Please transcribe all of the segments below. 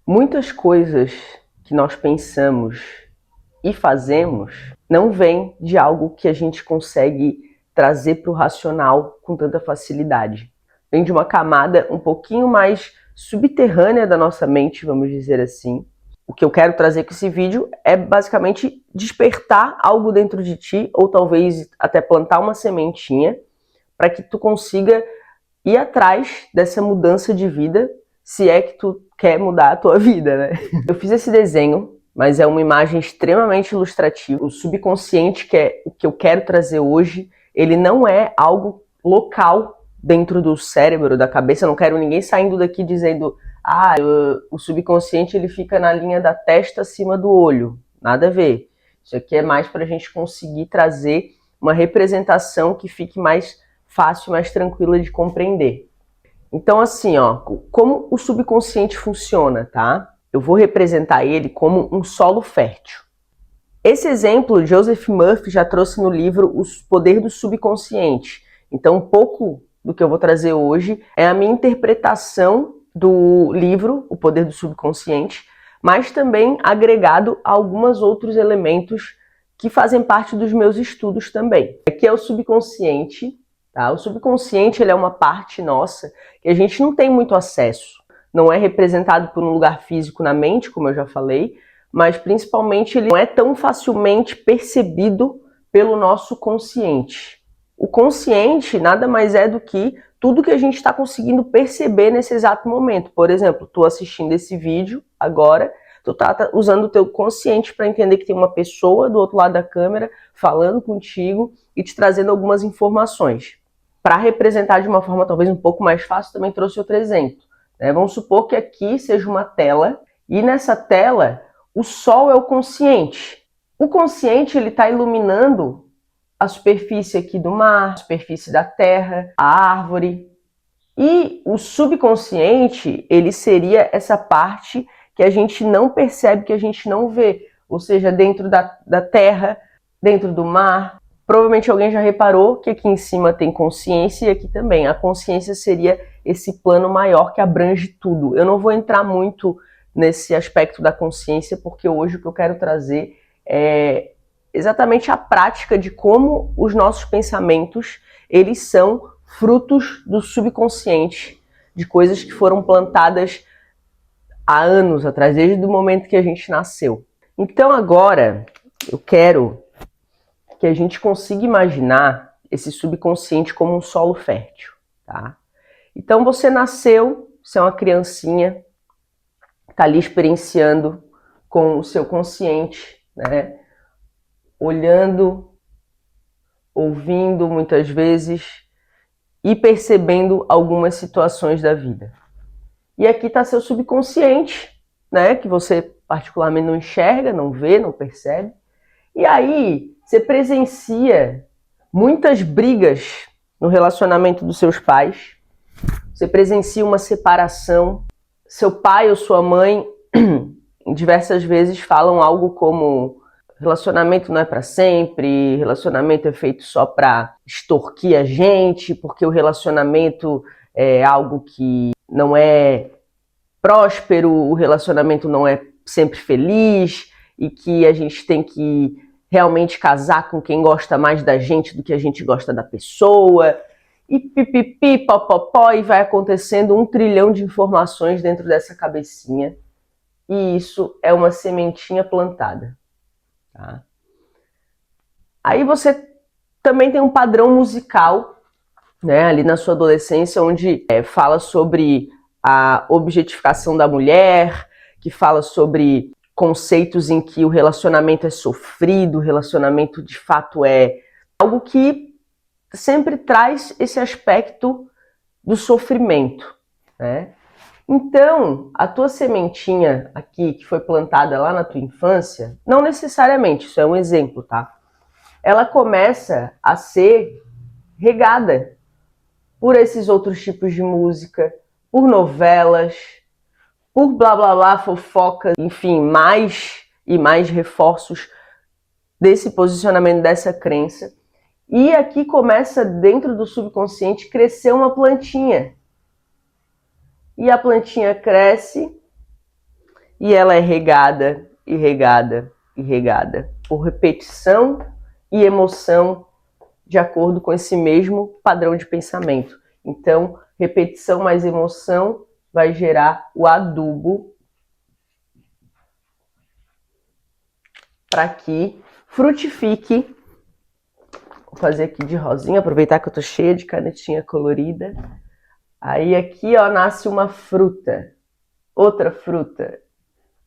Muitas coisas que nós pensamos e fazemos não vêm de algo que a gente consegue trazer para o racional com tanta facilidade. Vem de uma camada um pouquinho mais subterrânea da nossa mente, vamos dizer assim. O que eu quero trazer com esse vídeo é basicamente despertar algo dentro de ti, ou talvez até plantar uma sementinha, para que tu consiga ir atrás dessa mudança de vida, se é que tu quer mudar a tua vida, né? Eu fiz esse desenho, mas é uma imagem extremamente ilustrativa. O subconsciente, que é o que eu quero trazer hoje, ele não é algo local dentro do cérebro, da cabeça. Eu não quero ninguém saindo daqui dizendo o subconsciente ele fica na linha da testa acima do olho. Nada a ver. Isso aqui é mais para a gente conseguir trazer uma representação que fique mais fácil, mais tranquila de compreender. Então, assim, ó, como o subconsciente funciona, tá? Eu vou representar ele como um solo fértil. Esse exemplo, Joseph Murphy já trouxe no livro O Poder do Subconsciente. Então, um pouco do que eu vou trazer hoje é a minha interpretação do livro O Poder do Subconsciente, mas também agregado a alguns outros elementos que fazem parte dos meus estudos também. Aqui é o subconsciente. Tá? O subconsciente ele é uma parte nossa que a gente não tem muito acesso. Não é representado por um lugar físico na mente, como eu já falei, mas principalmente ele não é tão facilmente percebido pelo nosso consciente. O consciente nada mais é do que tudo que a gente está conseguindo perceber nesse exato momento. Por exemplo, tu assistindo esse vídeo agora, tu tá usando o teu consciente para entender que tem uma pessoa do outro lado da câmera falando contigo e te trazendo algumas informações. Para representar de uma forma talvez um pouco mais fácil, também trouxe outro exemplo. Né? Vamos supor que aqui seja uma tela e nessa tela o sol é o consciente. O consciente ele está iluminando a superfície aqui do mar, a superfície da terra, a árvore. E o subconsciente, ele seria essa parte que a gente não percebe, que a gente não vê. Ou seja, dentro da terra, dentro do mar. Provavelmente alguém já reparou que aqui em cima tem consciência e aqui também. A consciência seria esse plano maior que abrange tudo. Eu não vou entrar muito nesse aspecto da consciência, porque hoje o que eu quero trazer é exatamente a prática de como os nossos pensamentos, eles são frutos do subconsciente, de coisas que foram plantadas há anos atrás, desde o momento que a gente nasceu. Então agora eu quero que a gente consiga imaginar esse subconsciente como um solo fértil, tá? Então você nasceu, você é uma criancinha, está ali experienciando com o seu consciente, né? Olhando, ouvindo muitas vezes e percebendo algumas situações da vida. E aqui está seu subconsciente, né? Que você particularmente não enxerga, não vê, não percebe. E aí você presencia muitas brigas no relacionamento dos seus pais. Você presencia uma separação. Seu pai ou sua mãe diversas vezes falam algo como relacionamento não é para sempre, relacionamento é feito só para extorquir a gente, porque o relacionamento é algo que não é próspero, o relacionamento não é sempre feliz e que a gente tem que realmente casar com quem gosta mais da gente do que a gente gosta da pessoa. E pipipi, popopó, e vai acontecendo 1 trilhão de informações dentro dessa cabecinha. E isso é uma sementinha plantada. Tá? Aí você também tem um padrão musical, né, ali na sua adolescência, onde fala sobre a objetificação da mulher, que fala sobre conceitos em que o relacionamento é sofrido, o relacionamento de fato é algo que sempre traz esse aspecto do sofrimento, né? Então, a tua sementinha aqui, que foi plantada lá na tua infância, não necessariamente, isso é um exemplo, tá? Ela começa a ser regada por esses outros tipos de música, por novelas, por blá blá blá, fofoca, enfim, mais e mais reforços desse posicionamento, dessa crença. E aqui começa dentro do subconsciente crescer uma plantinha. E a plantinha cresce e ela é regada e regada e regada por repetição e emoção de acordo com esse mesmo padrão de pensamento. Então, repetição mais emoção vai gerar o adubo para que frutifique. Vou fazer aqui de rosinha, aproveitar que eu tô cheia de canetinha colorida. Aí aqui, ó, nasce uma fruta. Outra fruta.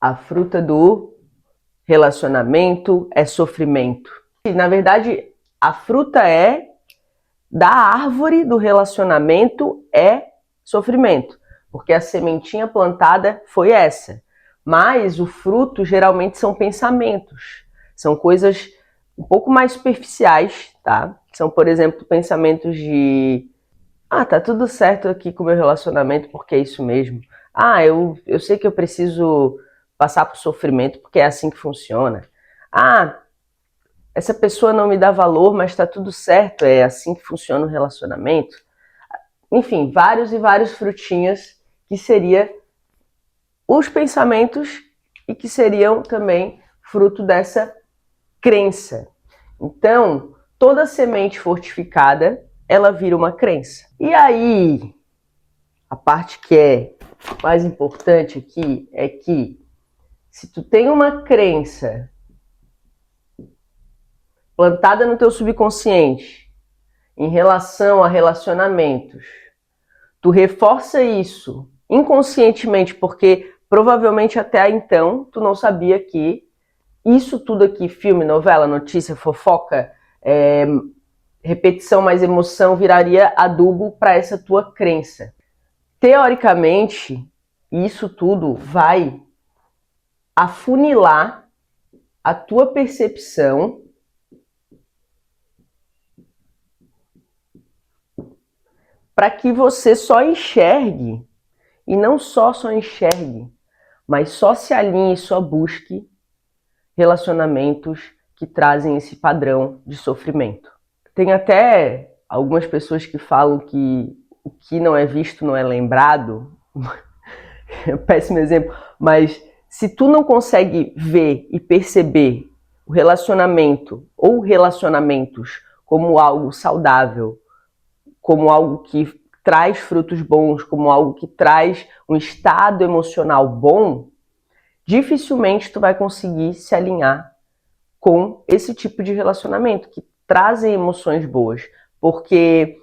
A fruta do relacionamento é sofrimento. E, na verdade, a fruta da árvore do relacionamento é sofrimento, porque a sementinha plantada foi essa. Mas o fruto geralmente são pensamentos, são coisas um pouco mais superficiais, tá? São, por exemplo, pensamentos de tá tudo certo aqui com o meu relacionamento porque é isso mesmo. Eu sei que eu preciso passar por sofrimento porque é assim que funciona. Essa pessoa não me dá valor, mas está tudo certo, é assim que funciona o relacionamento. Enfim, vários e vários frutinhas que seriam os pensamentos e que seriam também fruto dessa crença. Então, toda semente fortificada, ela vira uma crença. E aí, a parte que é mais importante aqui é que se tu tem uma crença plantada no teu subconsciente em relação a relacionamentos, tu reforça isso inconscientemente, porque provavelmente até então tu não sabia que isso tudo aqui, filme, novela, notícia, fofoca, repetição mais emoção, viraria adubo para essa tua crença. Teoricamente, isso tudo vai afunilar a tua percepção para que você só enxergue, e não só enxergue, mas só se alinhe, só busque relacionamentos que trazem esse padrão de sofrimento. Tem até algumas pessoas que falam que o que não é visto não é lembrado. Péssimo exemplo, mas se tu não consegue ver e perceber o relacionamento ou relacionamentos como algo saudável, como algo que traz frutos bons, como algo que traz um estado emocional bom, dificilmente tu vai conseguir se alinhar com esse tipo de relacionamento que trazem emoções boas, porque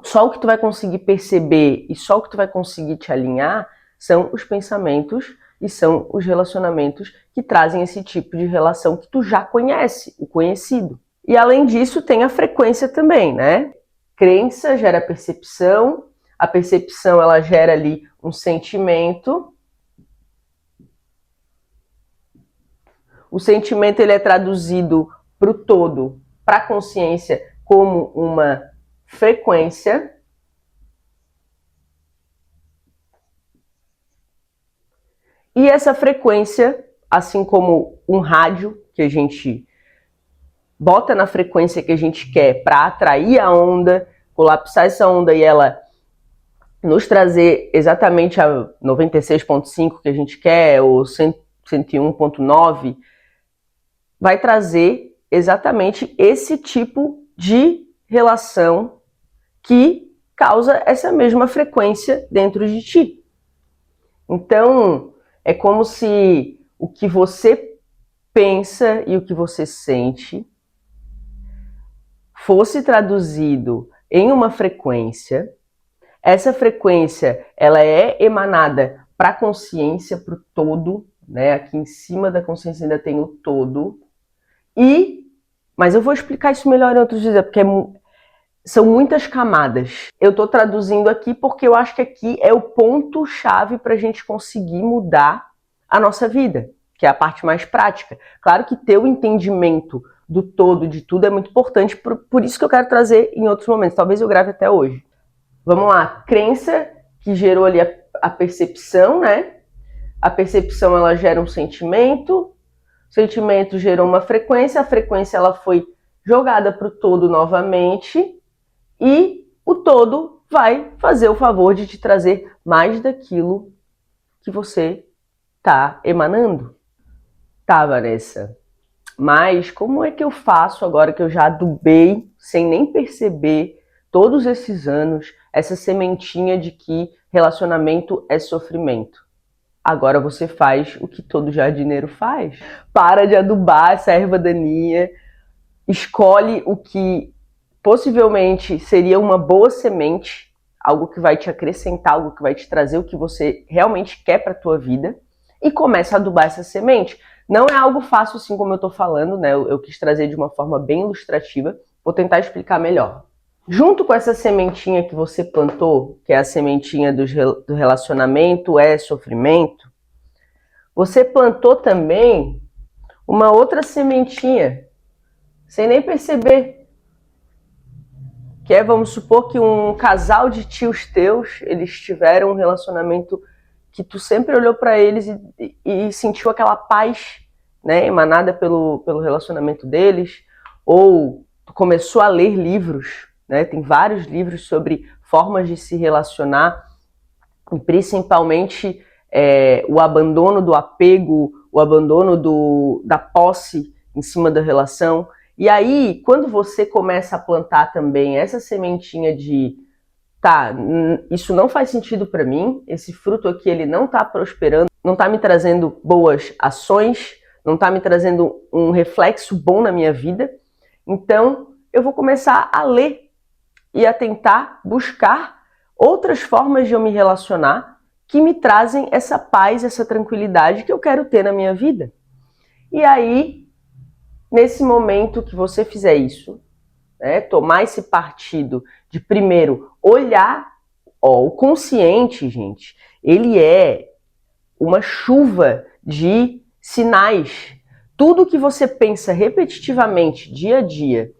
só o que tu vai conseguir perceber e só o que tu vai conseguir te alinhar são os pensamentos e são os relacionamentos que trazem esse tipo de relação que tu já conhece, o conhecido. E além disso, tem a frequência também, né? Crença gera percepção, a percepção ela gera ali um sentimento. O sentimento ele é traduzido para o todo, para a consciência, como uma frequência. E essa frequência, assim como um rádio que a gente bota na frequência que a gente quer para atrair a onda, colapsar essa onda e ela nos trazer exatamente a 96.5 que a gente quer, ou 101.9, vai trazer exatamente esse tipo de relação que causa essa mesma frequência dentro de ti. Então, é como se o que você pensa e o que você sente fosse traduzido em uma frequência. Essa frequência ela é emanada para a consciência, para o todo, né? Aqui em cima da consciência ainda tem o todo. Mas eu vou explicar isso melhor em outros dias, porque são muitas camadas. Eu estou traduzindo aqui porque eu acho que aqui é o ponto-chave para a gente conseguir mudar a nossa vida, que é a parte mais prática. Claro que ter o entendimento do todo, de tudo, é muito importante, por isso que eu quero trazer em outros momentos. Talvez eu grave até hoje. Vamos lá, crença que gerou ali a percepção, né? A percepção ela gera um sentimento, o sentimento gerou uma frequência, a frequência ela foi jogada para o todo novamente e o todo vai fazer o favor de te trazer mais daquilo que você Tá emanando? Tá, Vanessa. Mas como é que eu faço agora que eu já adubei, sem nem perceber, todos esses anos, essa sementinha de que relacionamento é sofrimento? Agora você faz o que todo jardineiro faz. Para de adubar essa erva daninha, escolhe o que possivelmente seria uma boa semente, algo que vai te acrescentar, algo que vai te trazer o que você realmente quer para a tua vida, e começa a adubar essa semente. Não é algo fácil assim como eu estou falando, né? Eu quis trazer de uma forma bem ilustrativa, vou tentar explicar melhor. Junto com essa sementinha que você plantou, que é a sementinha do relacionamento é sofrimento, você plantou também uma outra sementinha, sem nem perceber, que é, vamos supor que um casal de tios teus, eles tiveram um relacionamento que tu sempre olhou para eles e sentiu aquela paz, né, emanada pelo relacionamento deles, ou tu começou a ler livros, né, tem vários livros sobre formas de se relacionar, e principalmente o abandono do apego, o abandono da posse em cima da relação. E aí, quando você começa a plantar também essa sementinha de tá, isso não faz sentido para mim, esse fruto aqui ele não está prosperando, não está me trazendo boas ações, não está me trazendo um reflexo bom na minha vida, então eu vou começar a ler e a tentar buscar outras formas de eu me relacionar que me trazem essa paz, essa tranquilidade que eu quero ter na minha vida. E aí, nesse momento que você fizer isso, né, tomar esse partido de primeiro olhar, o consciente, gente, ele é uma chuva de sinais. Tudo que você pensa repetitivamente, dia a dia,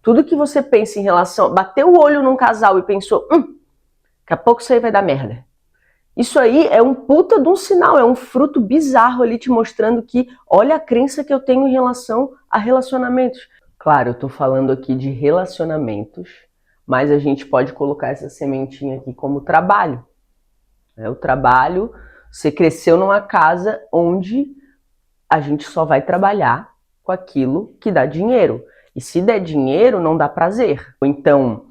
tudo que você pensa em relação, bateu o olho num casal e pensou, daqui a pouco isso aí vai dar merda. Isso aí é um puta de um sinal, é um fruto bizarro ali te mostrando que olha a crença que eu tenho em relação a relacionamentos. Claro, eu tô falando aqui de relacionamentos, mas a gente pode colocar essa sementinha aqui como trabalho. O trabalho, você cresceu numa casa onde a gente só vai trabalhar com aquilo que dá dinheiro. E se der dinheiro, não dá prazer. Então,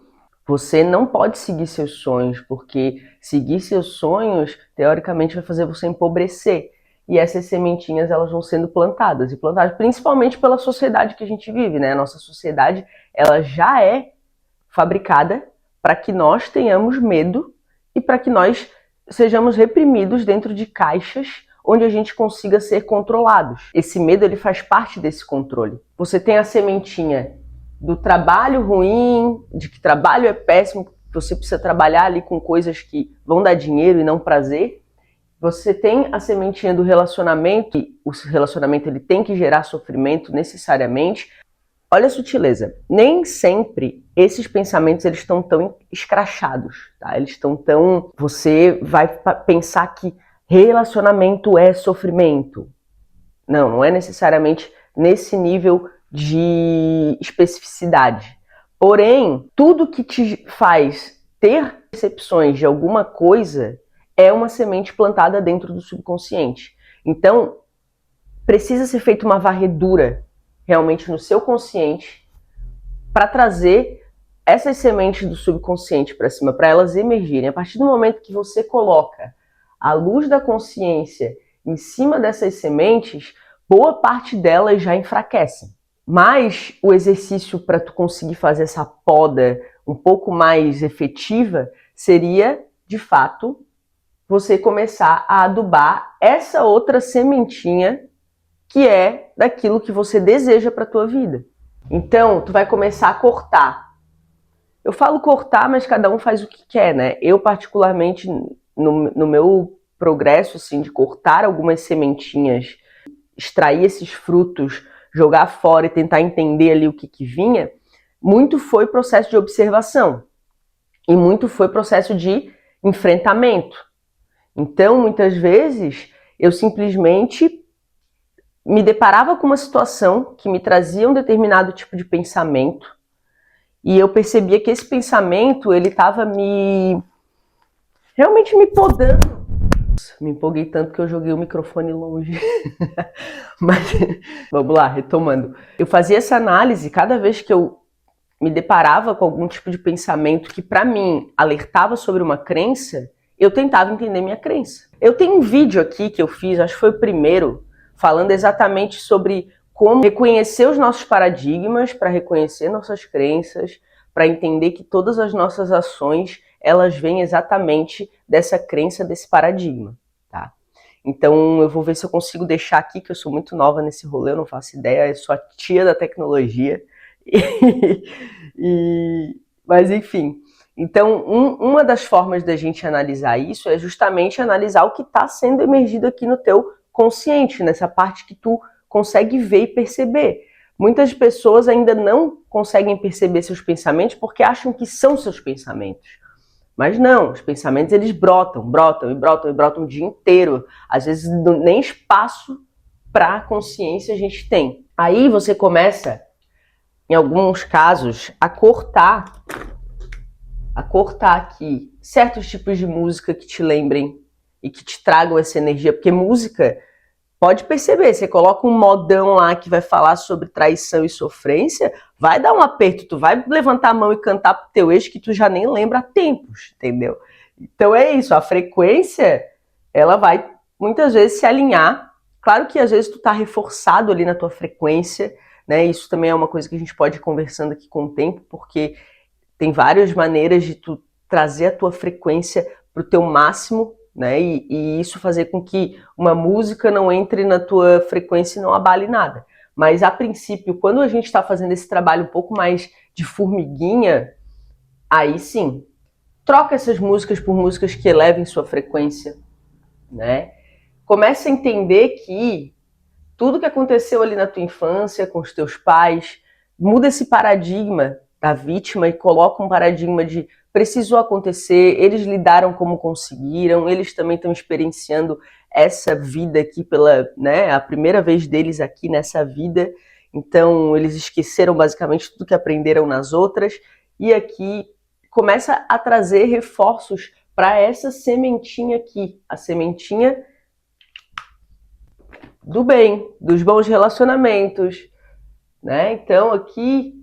você não pode seguir seus sonhos, porque seguir seus sonhos, teoricamente, vai fazer você empobrecer. E essas sementinhas, elas vão sendo plantadas. E plantadas principalmente pela sociedade que a gente vive, né? A nossa sociedade, ela já é fabricada para que nós tenhamos medo e para que nós sejamos reprimidos dentro de caixas onde a gente consiga ser controlados. Esse medo, ele faz parte desse controle. Você tem a sementinha do trabalho ruim, de que trabalho é péssimo, que você precisa trabalhar ali com coisas que vão dar dinheiro e não prazer. Você tem a sementinha do relacionamento, e o relacionamento ele tem que gerar sofrimento necessariamente. Olha a sutileza, nem sempre esses pensamentos eles estão tão escrachados, tá? Eles estão tão... Você vai pensar que relacionamento é sofrimento. Não, não é necessariamente nesse nível de especificidade. Porém, tudo que te faz ter percepções de alguma coisa é uma semente plantada dentro do subconsciente. Então, precisa ser feita uma varredura realmente no seu consciente para trazer essas sementes do subconsciente para cima, para elas emergirem. A partir do momento que você coloca a luz da consciência em cima dessas sementes, boa parte delas já enfraquecem. Mas o exercício para tu conseguir fazer essa poda um pouco mais efetiva seria, de fato, você começar a adubar essa outra sementinha que é daquilo que você deseja para a tua vida. Então, tu vai começar a cortar. Eu falo cortar, mas cada um faz o que quer, né? Eu, particularmente, no meu progresso, assim, de cortar algumas sementinhas, extrair esses frutos, jogar fora e tentar entender ali o que vinha, muito foi processo de observação e muito foi processo de enfrentamento. Então, muitas vezes, eu simplesmente me deparava com uma situação que me trazia um determinado tipo de pensamento e eu percebia que esse pensamento, ele estava realmente me podando Me empolguei tanto que eu joguei o microfone longe. Mas vamos lá, retomando. Eu fazia essa análise cada vez que eu me deparava com algum tipo de pensamento que para mim alertava sobre uma crença, eu tentava entender minha crença. Eu tenho um vídeo aqui que eu fiz, acho que foi o primeiro, falando exatamente sobre como reconhecer os nossos paradigmas, para reconhecer nossas crenças, para entender que todas as nossas ações, elas vêm exatamente dessa crença, desse paradigma, tá? Então eu vou ver se eu consigo deixar aqui, que eu sou muito nova nesse rolê, eu não faço ideia, eu sou a tia da tecnologia. Mas enfim, então uma das formas da gente analisar isso é justamente analisar o que está sendo emergido aqui no teu consciente, nessa parte que tu consegue ver e perceber. Muitas pessoas ainda não conseguem perceber seus pensamentos porque acham que são seus pensamentos. Mas não, os pensamentos eles brotam o dia inteiro. Às vezes nem espaço para consciência a gente tem. Aí você começa, em alguns casos, a cortar aqui certos tipos de música que te lembrem e que te tragam essa energia, porque música, pode perceber, você coloca um modão lá que vai falar sobre traição e sofrência, vai dar um aperto, tu vai levantar a mão e cantar pro teu ex que tu já nem lembra há tempos, entendeu? Então é isso, a frequência, ela vai muitas vezes se alinhar. Claro que às vezes tu tá reforçado ali na tua frequência, né? Isso também é uma coisa que a gente pode ir conversando aqui com o tempo, porque tem várias maneiras de tu trazer a tua frequência pro teu máximo, né? E isso fazer com que uma música não entre na tua frequência e não abale nada. Mas a princípio, quando a gente está fazendo esse trabalho um pouco mais de formiguinha, aí sim, troca essas músicas por músicas que elevem sua frequência, né? Começa a entender que tudo que aconteceu ali na tua infância, com os teus pais, muda esse paradigma da vítima e coloca um paradigma de precisou acontecer, eles lidaram como conseguiram, eles também estão experienciando essa vida aqui pela, né, a primeira vez deles aqui nessa vida, então eles esqueceram basicamente tudo que aprenderam nas outras, e aqui começa a trazer reforços para essa sementinha aqui, a sementinha do bem, dos bons relacionamentos, né? Então aqui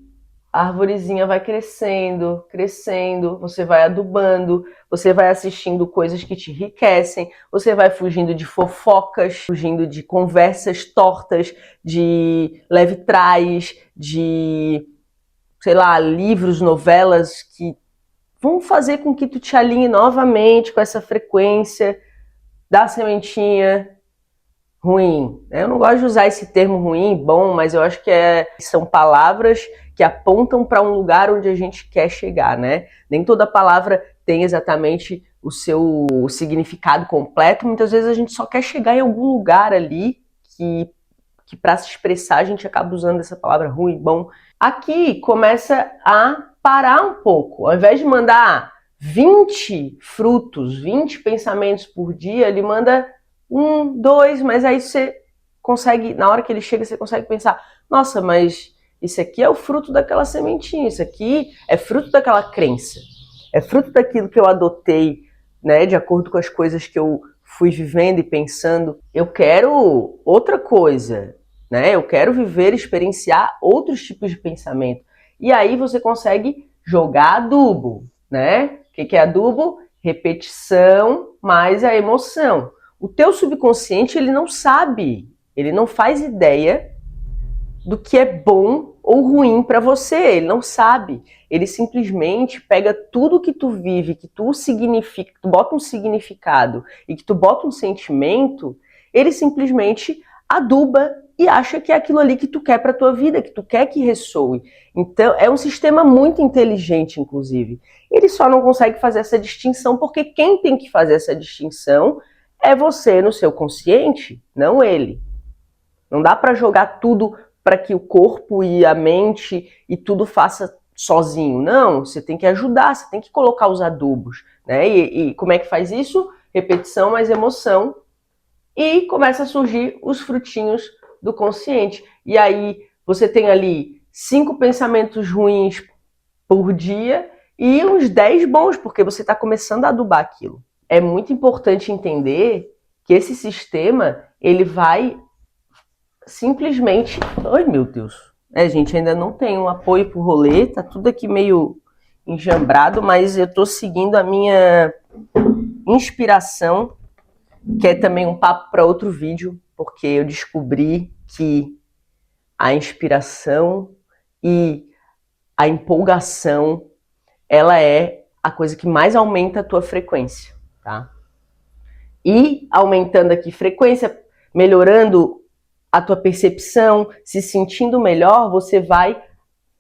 a arvorezinha vai crescendo, crescendo, você vai adubando, você vai assistindo coisas que te enriquecem, você vai fugindo de fofocas, fugindo de conversas tortas, de leve-trás, de, sei lá, livros, novelas que vão fazer com que tu te alinhe novamente com essa frequência da sementinha ruim. Eu não gosto de usar esse termo ruim, bom, mas eu acho que são palavras que apontam para um lugar onde a gente quer chegar, né? Nem toda palavra tem exatamente o seu significado completo, muitas vezes a gente só quer chegar em algum lugar ali que para se expressar a gente acaba usando essa palavra ruim, bom. Aqui começa a parar um pouco, ao invés de mandar 20 frutos, 20 pensamentos por dia, ele manda 1, 2, mas aí você consegue, na hora que ele chega, você consegue pensar, nossa, mas isso aqui é o fruto daquela sementinha, isso aqui é fruto daquela crença, é fruto daquilo que eu adotei, né, de acordo com as coisas que eu fui vivendo e pensando. Eu quero outra coisa, né, eu quero viver, experienciar outros tipos de pensamento. E aí você consegue jogar adubo, né? O que é adubo? Repetição mais a emoção. O teu subconsciente, ele não sabe, ele não faz ideia do que é bom ou ruim para você, ele não sabe. Ele simplesmente pega tudo que tu vive, que tu significa, que tu bota um significado e que tu bota um sentimento, ele simplesmente aduba e acha que é aquilo ali que tu quer para tua vida, que tu quer que ressoe. Então, é um sistema muito inteligente, inclusive. Ele só não consegue fazer essa distinção porque quem tem que fazer essa distinção é você no seu consciente, não ele. Não dá para jogar tudo para que o corpo e a mente e tudo faça sozinho. Não, você tem que ajudar, você tem que colocar os adubos, né? E como é que faz isso? Repetição mais emoção. E começa a surgir os frutinhos do consciente. E aí você tem ali 5 pensamentos ruins por dia e uns 10 bons, porque você está começando a adubar aquilo, é muito importante entender que esse sistema, ele vai simplesmente... Ai, meu Deus. Gente, ainda não tem um apoio pro rolê, tá tudo aqui meio enjambrado, mas eu tô seguindo a minha inspiração, que é também um papo para outro vídeo, porque eu descobri que a inspiração e a empolgação, ela é a coisa que mais aumenta a tua frequência, tá? E aumentando aqui frequência, melhorando a tua percepção, se sentindo melhor, você vai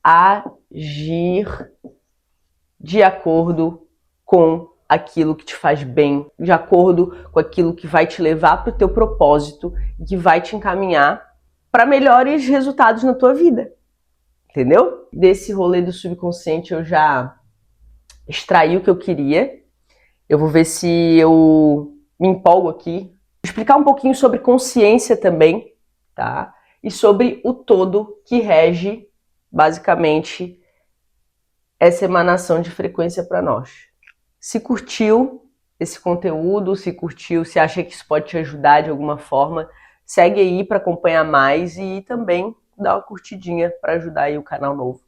agir de acordo com aquilo que te faz bem, de acordo com aquilo que vai te levar para o teu propósito e que vai te encaminhar para melhores resultados na tua vida. Entendeu? Desse rolê do subconsciente eu já extraí o que eu queria. Eu vou ver se eu me empolgo aqui. Vou explicar um pouquinho sobre consciência também, tá? E sobre o todo que rege, basicamente, essa emanação de frequência para nós. Se curtiu esse conteúdo, se curtiu, se acha que isso pode te ajudar de alguma forma, segue aí para acompanhar mais e também dá uma curtidinha para ajudar aí o canal novo.